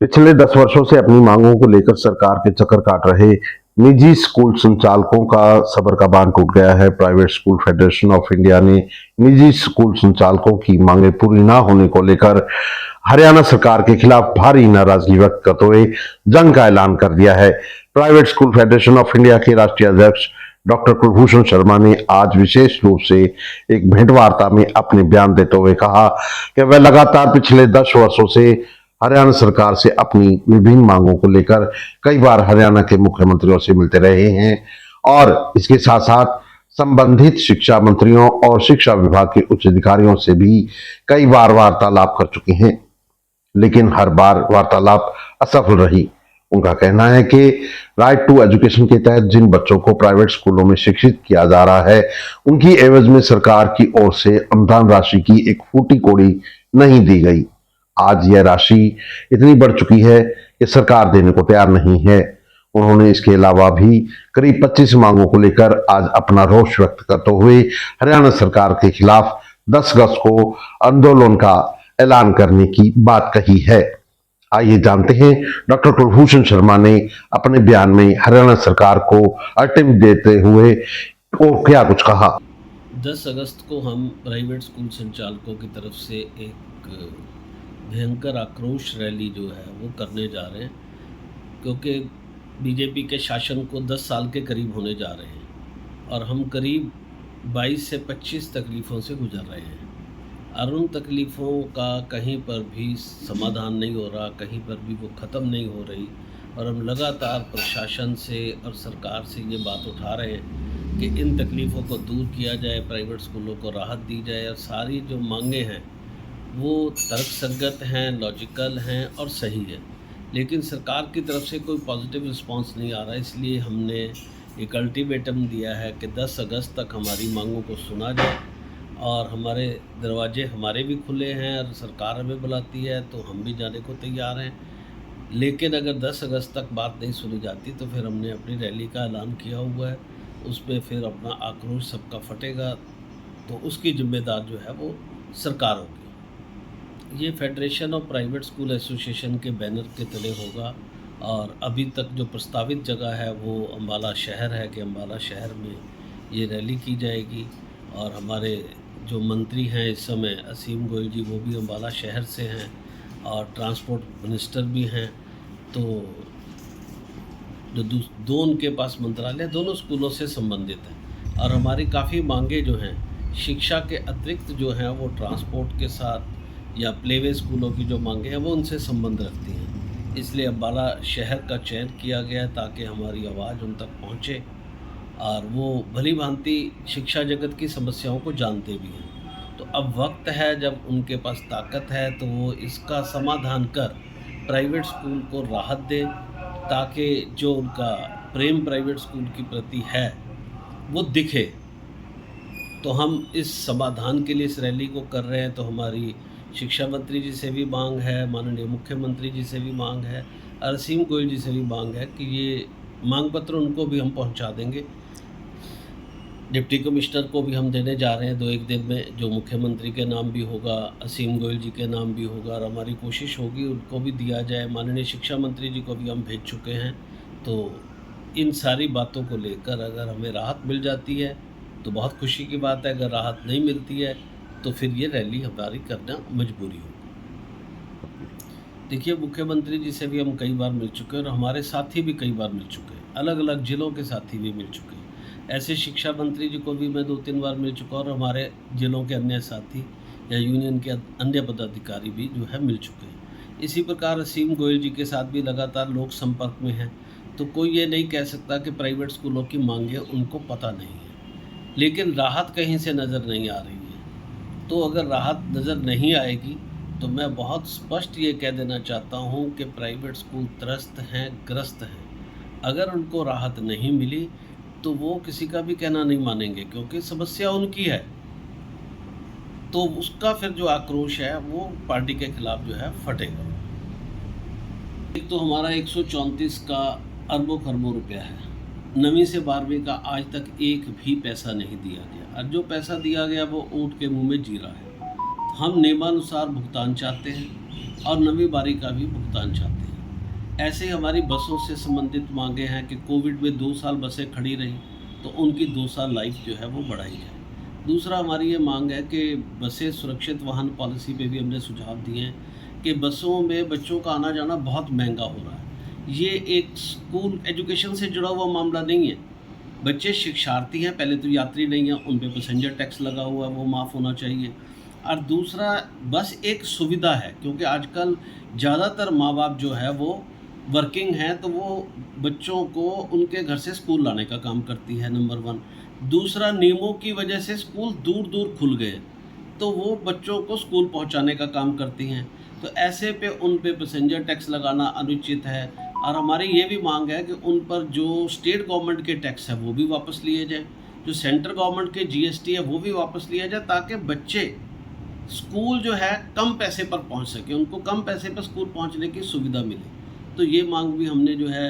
पिछले 10 वर्षों से अपनी मांगों को लेकर सरकार के चक्कर काट रहे निजी स्कूल संचालकों का सब्र का बांध टूट गया है। Private school federation of India ने निजी स्कूल संचालकों की मांगें पूरी न होने को लेकर हरियाणा सरकार के खिलाफ भारी नाराजगी व्यक्त करते हुए जंग का ऐलान कर दिया है। Private school federation of India के राष्ट्रीय अध्यक्ष डॉक्टर कुलभूषण शर्मा ने आज विशेष रूप से एक भेंट वार्ता में अपने बयान देते हुए कहा कि वह लगातार पिछले 10 वर्षों से हरियाणा सरकार से अपनी विभिन्न मांगों को लेकर कई बार हरियाणा के मुख्यमंत्रियों से मिलते रहे हैं और इसके साथ साथ संबंधित शिक्षा मंत्रियों और शिक्षा विभाग के उच्च अधिकारियों से भी कई बार वार्तालाप कर चुके हैं, लेकिन हर बार वार्तालाप असफल रही। उनका कहना है कि राइट टू एजुकेशन के तहत जिन बच्चों को प्राइवेट स्कूलों में शिक्षित किया जा रहा है, उनकी एवज में सरकार की ओर से अनुदान राशि की एक फूटी कौड़ी नहीं दी गई। आज यह राशि इतनी बढ़ चुकी है कि सरकार देने को तैयार नहीं है। उन्होंने इसके अलावा भी करीब 25 मांगों को लेकर आज अपना रोष व्यक्त करते हुए हरियाणा सरकार के खिलाफ 10 अगस्त को आंदोलन का ऐलान करने की बात कही है। आइए जानते हैं डॉक्टर कुलभूषण शर्मा ने अपने बयान में हरियाणा सरकार को अल्टीमेटम देते हुए और क्या कुछ कहा। 10 अगस्त को हम प्राइवेट स्कूल संचालकों की तरफ से एक भयंकर आक्रोश रैली जो है वो करने जा रहे हैं, क्योंकि बीजेपी के शासन को 10 साल के करीब होने जा रहे हैं और हम करीब 22 से 25 तकलीफ़ों से गुजर रहे हैं और उन तकलीफ़ों का कहीं पर भी समाधान नहीं हो रहा, कहीं पर भी वो ख़त्म नहीं हो रही। और हम लगातार प्रशासन से और सरकार से ये बात उठा रहे हैं कि इन तकलीफ़ों को दूर किया जाए, प्राइवेट स्कूलों को राहत दी जाए और सारी जो मांगें हैं वो तर्कसंगत हैं, लॉजिकल हैं और सही है। लेकिन सरकार की तरफ से कोई पॉजिटिव रिस्पांस नहीं आ रहा, इसलिए हमने एक अल्टीमेटम दिया है कि 10 अगस्त तक हमारी मांगों को सुना जाए और हमारे दरवाजे हमारे भी खुले हैं और सरकार हमें बुलाती है तो हम भी जाने को तैयार हैं। लेकिन अगर 10 अगस्त तक बात नहीं सुनी जाती तो फिर हमने अपनी रैली का ऐलान किया हुआ है, उस पर फिर अपना आक्रोश सबका फटेगा, तो उसकी जिम्मेदार जो है वो सरकार होगी। ये federation of private school association के बैनर के तले होगा और अभी तक जो प्रस्तावित जगह है वो अम्बाला शहर है कि अम्बाला शहर में ये रैली की जाएगी। और हमारे जो मंत्री हैं इस समय असीम गोयल जी, वो भी अम्बाला शहर से हैं और ट्रांसपोर्ट मिनिस्टर भी हैं। तो जो दो उनके पास मंत्रालय दोनों स्कूलों से संबंधित हैं और हमारी काफ़ी मांगे जो हैं शिक्षा के अतिरिक्त जो हैं वो ट्रांसपोर्ट के साथ या प्लेवे स्कूलों की जो मांगे हैं वो उनसे संबंध रखती हैं। इसलिए अम्बाला शहर का चयन किया गया है ताकि हमारी आवाज़ उन तक पहुँचे और वो भली भांति शिक्षा जगत की समस्याओं को जानते भी हैं। तो अब वक्त है जब उनके पास ताकत है तो वो इसका समाधान कर प्राइवेट स्कूल को राहत दें, ताकि जो उनका प्रेम प्राइवेट स्कूल की प्रति है वो दिखे। तो हम इस समाधान के लिए इस रैली को कर रहे हैं। तो हमारी शिक्षा मंत्री जी से भी मांग है, माननीय मुख्यमंत्री जी से भी मांग है और असीम गोयल जी से भी मांग है कि ये मांग पत्र उनको भी हम पहुंचा देंगे। डिप्टी कमिश्नर को भी हम देने जा रहे हैं 2-1 दिन में, जो मुख्यमंत्री के नाम भी होगा, असीम गोयल जी के नाम भी होगा और हमारी कोशिश होगी उनको भी दिया जाए। माननीय शिक्षा मंत्री जी को भी हम भेज चुके हैं। तो इन सारी बातों को लेकर अगर हमें राहत मिल जाती है तो बहुत खुशी की बात है, अगर राहत नहीं मिलती है तो फिर ये रैली हमारी करना मजबूरी होगी। देखिए, मुख्यमंत्री जी से भी हम कई बार मिल चुके हैं और हमारे साथी भी कई बार मिल चुके हैं, अलग अलग ज़िलों के साथी भी मिल चुके हैं। ऐसे शिक्षा मंत्री जी को भी मैं 2-3 बार मिल चुका और हमारे ज़िलों के अन्य साथी या यूनियन के अन्य पदाधिकारी भी जो है मिल चुके हैं। इसी प्रकार असीम गोयल जी के साथ भी लगातार लोक संपर्क में हैं। तो कोई ये नहीं कह सकता कि प्राइवेट स्कूलों की मांगें उनको पता नहीं है, लेकिन राहत कहीं से नज़र नहीं आ रही है। तो अगर राहत नज़र नहीं आएगी तो मैं बहुत स्पष्ट ये कह देना चाहता हूँ कि प्राइवेट स्कूल त्रस्त हैं, ग्रस्त हैं। अगर उनको राहत नहीं मिली तो वो किसी का भी कहना नहीं मानेंगे, क्योंकि समस्या उनकी है। तो उसका फिर जो आक्रोश है वो पार्टी के खिलाफ जो है फटेगा। एक तो हमारा 134 का अरबों खरबों रुपया है, 9वीं से 12वीं का आज तक एक भी पैसा नहीं दिया गया और जो पैसा दिया गया वो ऊँट के मुंह में जीरा है। हम नियमानुसार भुगतान चाहते हैं, और नवी बारी का भी भुगतान चाहते हैं। ऐसे ही हमारी बसों से संबंधित मांगे हैं कि कोविड में 2 साल बसें खड़ी रहीं तो उनकी 2 साल लाइफ जो है वो बढ़ाई जाए। दूसरा हमारी ये मांग है कि बसें सुरक्षित वाहन पॉलिसी पे भी हमने सुझाव दिए हैं कि बसों में बच्चों का आना जाना बहुत महंगा हो रहा है। ये एक स्कूल एजुकेशन से जुड़ा हुआ मामला नहीं है। बच्चे शिक्षार्थी हैं, पहले तो यात्री नहीं हैं, उन पे पैसेंजर टैक्स लगा हुआ है, वो माफ़ होना चाहिए। और दूसरा, बस एक सुविधा है क्योंकि आजकल ज़्यादातर माँ-बाप जो है वो वर्किंग हैं, तो वो बच्चों को उनके घर से स्कूल लाने का काम करती है, नंबर 1। दूसरा, नियमों की वजह से स्कूल दूर-दूर खुल गए, तो वो बच्चों को स्कूल पहुंचाने का काम करती हैं। तो ऐसे पे उन पे पैसेंजर टैक्स लगाना अनुचित है। और हमारी ये भी मांग है कि उन पर जो स्टेट गवर्नमेंट के टैक्स है वो भी वापस लिए जाए, जो सेंट्रल गवर्नमेंट के जीएसटी है वो भी वापस लिया जाए, ताकि बच्चे स्कूल जो है कम पैसे पर पहुंच सके, उनको कम पैसे पर स्कूल पहुंचने की सुविधा मिले। तो ये मांग भी हमने जो है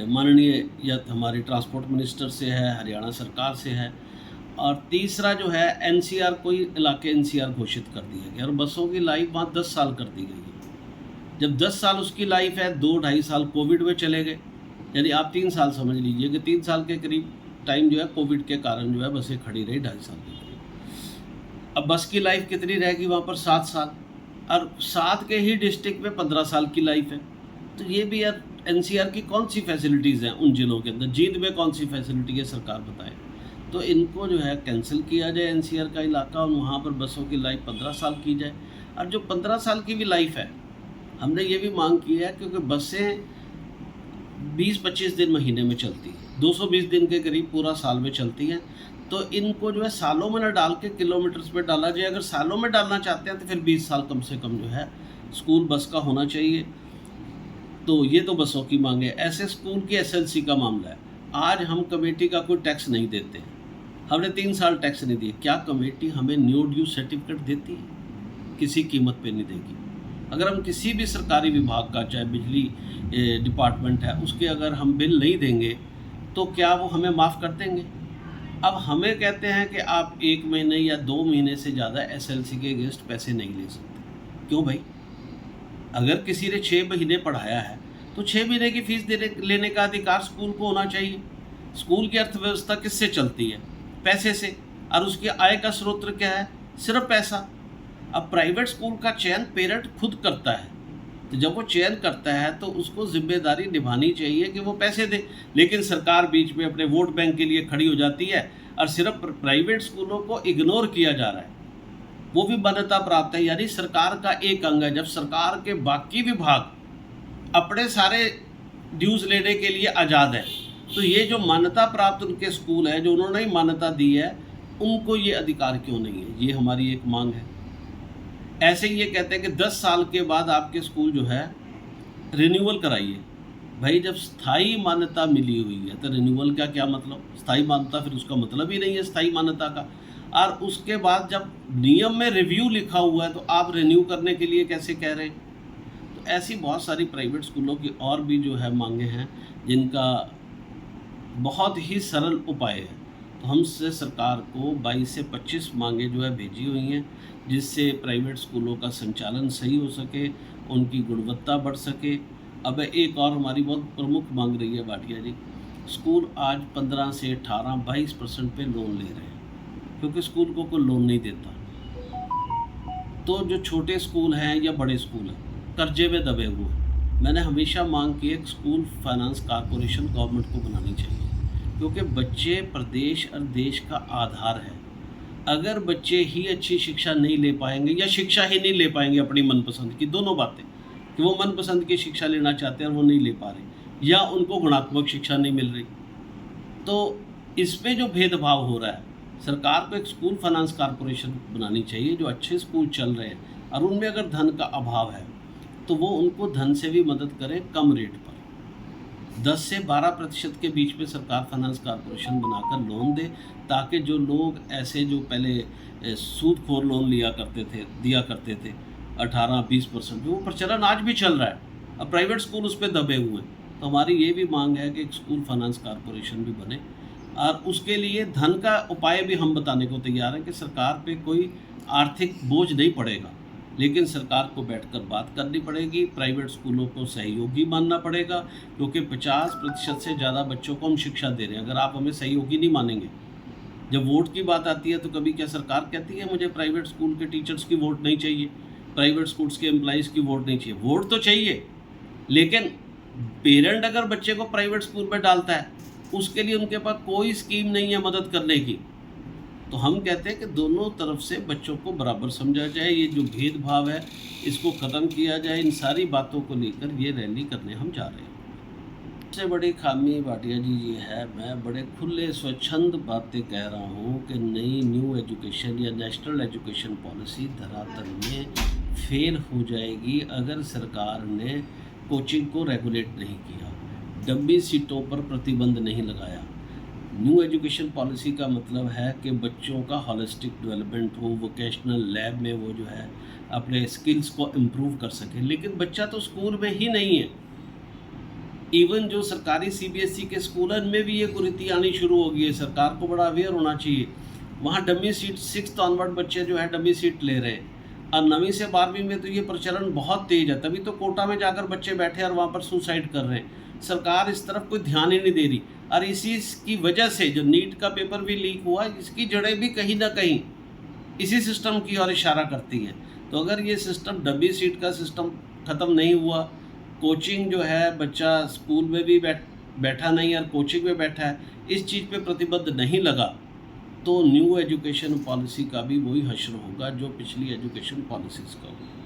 माननीय या हमारे ट्रांसपोर्ट मिनिस्टर से है, हरियाणा सरकार से है। और तीसरा जो है, एनसीआर, कोई इलाके एनसीआर घोषित कर दिया गया और बसों की लाइफ वहाँ 10 साल कर दी गई है। जब 10 साल उसकी लाइफ है, 2-2.5 साल कोविड में चले गए, यानी आप 3 साल समझ लीजिए कि 3 साल के करीब टाइम जो है कोविड के कारण जो है बसें खड़ी रही 2.5 साल के करीब। अब बस की लाइफ कितनी रहेगी वहाँ पर? 7 साल, और 7 के ही डिस्ट्रिक्ट में 15 साल की लाइफ है। तो ये भी यार, एनसीआर की कौन सी फैसिलिटीज़ हैं उन जिलों के अंदर? जींद में कौन सी फैसिलिटी है, सरकार बताए। तो इनको जो है कैंसिल किया जाए एनसीआर का इलाका, और वहाँ पर बसों की लाइफ 15 साल की जाए। और जो 15 साल की भी लाइफ है, हमने ये भी मांग की है, क्योंकि बसें 20-25 दिन महीने में चलती हैं, 220 दिन के करीब पूरा साल में चलती हैं। तो इनको जो है सालों में न डाल के किलोमीटर्स में डाला जाए। अगर सालों में डालना चाहते हैं तो फिर 20 साल कम से कम जो है स्कूल बस का होना चाहिए। तो ये तो बसों की मांग है। ऐसे स्कूल की एसएलसी का मामला है। आज हम कमेटी का कोई टैक्स नहीं देते हैं, हमने 3 साल टैक्स नहीं दिए। क्या कमेटी हमें न्यू ड्यू सर्टिफिकेट देती है? किसी कीमत पे नहीं देगी। अगर हम किसी भी सरकारी विभाग का, चाहे बिजली डिपार्टमेंट है, उसके अगर हम बिल नहीं देंगे तो क्या वो हमें माफ़ कर देंगे? अब हमें कहते हैं कि आप 1 महीने या 2 महीने से ज़्यादा एसएलसी के अगेंस्ट पैसे नहीं ले सकते। क्यों भाई? अगर किसी ने 6 महीने पढ़ाया है तो 6 महीने की फीस लेने का अधिकार स्कूल को होना चाहिए। स्कूल की अर्थव्यवस्था किससे चलती है? पैसे से। और उसकी आय का स्रोत क्या है? सिर्फ पैसा। अब प्राइवेट स्कूल का चयन पेरेंट खुद करता है, तो जब वो चयन करता है तो उसको जिम्मेदारी निभानी चाहिए कि वो पैसे दे। लेकिन सरकार बीच में अपने वोट बैंक के लिए खड़ी हो जाती है और सिर्फ प्राइवेट स्कूलों को इग्नोर किया जा रहा है। वो भी मान्यता प्राप्त है, यानी सरकार का एक अंग है। जब सरकार के बाकी विभाग अपने सारे ड्यूज़ लेने के लिए आज़ाद है, तो ये जो मान्यता प्राप्त उनके स्कूल हैं, जो उन्होंने ही मान्यता दी है, उनको ये अधिकार क्यों नहीं है? ये हमारी एक मांग है। ऐसे ही ये कहते हैं कि 10 साल के बाद आपके स्कूल जो है रिन्यूअल कराइए। भाई, जब स्थायी मान्यता मिली हुई है तो रिन्यूअल का क्या मतलब? स्थायी मान्यता, फिर उसका मतलब ही नहीं है स्थायी मान्यता का। और उसके बाद जब नियम में रिव्यू लिखा हुआ है तो आप रिन्यू करने के लिए कैसे कह रहे हैं? तो ऐसी बहुत सारी प्राइवेट स्कूलों की और भी जो है मांगे हैं, जिनका बहुत ही सरल उपाय है। तो हमसे सरकार को 22 से 25 मांगे जो है भेजी हुई हैं, जिससे प्राइवेट स्कूलों का संचालन सही हो सके, उनकी गुणवत्ता बढ़ सके। अब एक और हमारी बहुत प्रमुख मांग रही है भाटिया जी, स्कूल आज 15 से 18-22% पे लोन ले रहे हैं, क्योंकि स्कूल को कोई लोन नहीं देता। तो जो छोटे स्कूल हैं या बड़े स्कूल हैं, कर्जे में दबे हुए हैं। मैंने हमेशा मांग की है, स्कूल फाइनेंस कॉरपोरेशन गवर्नमेंट को बनानी चाहिए, क्योंकि बच्चे प्रदेश और देश का आधार है। अगर बच्चे ही अच्छी शिक्षा नहीं ले पाएंगे या शिक्षा ही नहीं ले पाएंगे अपनी मनपसंद की, दोनों बातें, कि वो मनपसंद की शिक्षा लेना चाहते हैं और वो नहीं ले पा रहे, या उनको गुणात्मक शिक्षा नहीं मिल रही, तो इसमें जो भेदभाव हो रहा है, सरकार को एक स्कूल फाइनेंस कॉरपोरेशन बनानी चाहिए। जो अच्छे स्कूल चल रहे हैं और उनमें अगर धन का अभाव है तो वो उनको धन से भी मदद करे कम रेट पर। 10 से 12% के बीच में सरकार फाइनेंस कॉरपोरेशन बनाकर लोन दे, ताकि जो लोग ऐसे जो पहले सूदखोर लोन दिया करते थे 18-20%, वो प्रचलन आज भी चल रहा है। अब प्राइवेट स्कूल उस पर दबे हुए हैं। तो हमारी ये भी मांग है कि एक स्कूल फाइनेंस कॉरपोरेशन भी बने, और उसके लिए धन का उपाय भी हम बताने को तैयार हैं कि सरकार पे कोई आर्थिक बोझ नहीं पड़ेगा। लेकिन सरकार को बैठकर बात करनी पड़ेगी, प्राइवेट स्कूलों को सहयोगी मानना पड़ेगा, क्योंकि 50% से ज़्यादा बच्चों को हम शिक्षा दे रहे हैं। अगर आप हमें सहयोगी नहीं मानेंगे, जब वोट की बात आती है तो कभी क्या सरकार कहती है मुझे प्राइवेट स्कूल के टीचर्स की वोट नहीं चाहिए, प्राइवेट स्कूल्स के एम्प्लॉइज़ की वोट नहीं चाहिए? वोट तो चाहिए, लेकिन पेरेंट अगर बच्चे को प्राइवेट स्कूल में डालता है, उसके लिए उनके पास कोई स्कीम नहीं है मदद करने की। तो हम कहते हैं कि दोनों तरफ से बच्चों को बराबर समझा जाए, ये जो भेदभाव है इसको ख़त्म किया जाए। इन सारी बातों को लेकर ये रैली करने हम जा रहे हैं। सबसे बड़ी खामी भाटिया जी ये है, मैं बड़े खुले स्वच्छंद बातें कह रहा हूँ कि नई न्यू एजुकेशन या नेशनल एजुकेशन पॉलिसी धरातल में फेल हो जाएगी अगर सरकार ने कोचिंग को रेगुलेट नहीं किया, डमी सीटों पर प्रतिबंध नहीं लगाया। न्यू एजुकेशन पॉलिसी का मतलब है कि बच्चों का हॉलिस्टिक डेवलपमेंट हो, वोकेशनल लैब में वो जो है अपने स्किल्स को इम्प्रूव कर सके, लेकिन बच्चा तो स्कूल में ही नहीं है। इवन जो सरकारी सीबीएसई के स्कूल हैं इनमें भी ये कुरीति आनी शुरू हो गई है। सरकार को बड़ा अवेयर होना चाहिए। वहाँ डमी सीट 6th ऑनवर्ड बच्चे जो है डमी सीट ले रहे हैं, और 9वीं से 12वीं में तो ये प्रचलन बहुत तेज़ है, तभी तो कोटा में जाकर बच्चे बैठे और वहाँ पर सुसाइड कर रहे हैं। सरकार इस तरफ कोई ध्यान ही नहीं दे रही, और इसी की वजह से जो नीट का पेपर भी लीक हुआ, इसकी जड़ें भी कहीं ना कहीं इसी सिस्टम की ओर इशारा करती हैं। तो अगर ये सिस्टम डमी सीट का सिस्टम ख़त्म नहीं हुआ, कोचिंग जो है बच्चा स्कूल में भी बैठा नहीं और कोचिंग में बैठा है, इस चीज़ पे प्रतिबंध नहीं लगा, तो न्यू एजुकेशन पॉलिसी का भी वही हश्र होगा जो पिछली एजुकेशन पॉलिसीज़ का हुआ।